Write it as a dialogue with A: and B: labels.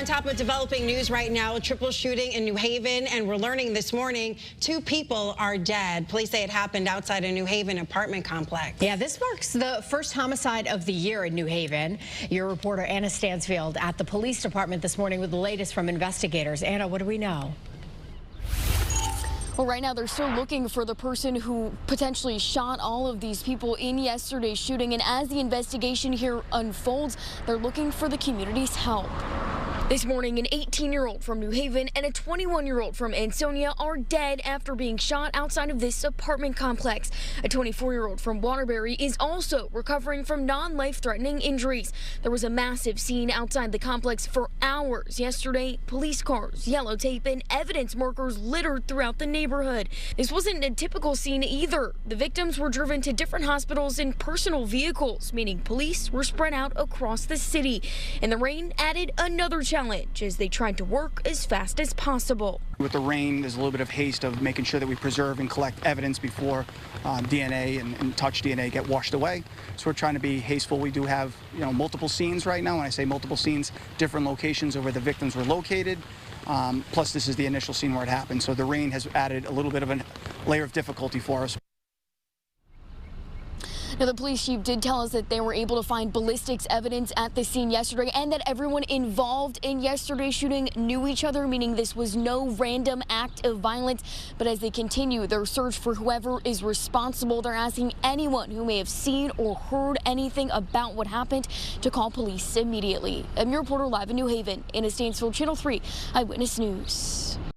A: on top of developing news right now, a triple shooting in New Haven, and we're learning this morning 2 people are dead. Police say it happened outside a New Haven apartment complex.
B: Yeah, this marks the first homicide of the year in New Haven. Your reporter Anna Stansfield at the police department this morning with the latest from investigators. Anna, what do we know?
C: Well, right now they're still looking for the person who potentially shot all of these people in yesterday's shooting. And as the investigation here unfolds, they're looking for the community's help. This morning, an 18-year-old from New Haven and a 21-year-old from Ansonia are dead after being shot outside of this apartment complex. A 24-year-old from Waterbury is also recovering from non-life-threatening injuries. There was a massive scene outside the complex for hours yesterday. Police cars, yellow tape, and evidence markers littered throughout the neighborhood. This wasn't a typical scene either. The victims were driven to different hospitals in personal vehicles, meaning police were spread out across the city. And the rain added another challenge as they tried to work as fast as possible.
D: With the rain, there's a little bit of haste of making sure that we preserve and collect evidence before DNA and touch DNA get washed away. So we're trying to be hasteful. We do have, multiple scenes right now. When I say multiple scenes, different locations of where the victims were located. Plus, this is the initial scene where it happened. So the rain has added a little bit of a layer of difficulty for us.
C: Now, the police chief did tell us that they were able to find ballistics evidence at the scene yesterday and that everyone involved in yesterday's shooting knew each other, meaning this was no random act of violence. But as they continue their search for whoever is responsible, they're asking anyone who may have seen or heard anything about what happened to call police immediately. I'm your reporter live in New Haven, Anna Stansfield, Channel 3 Eyewitness News.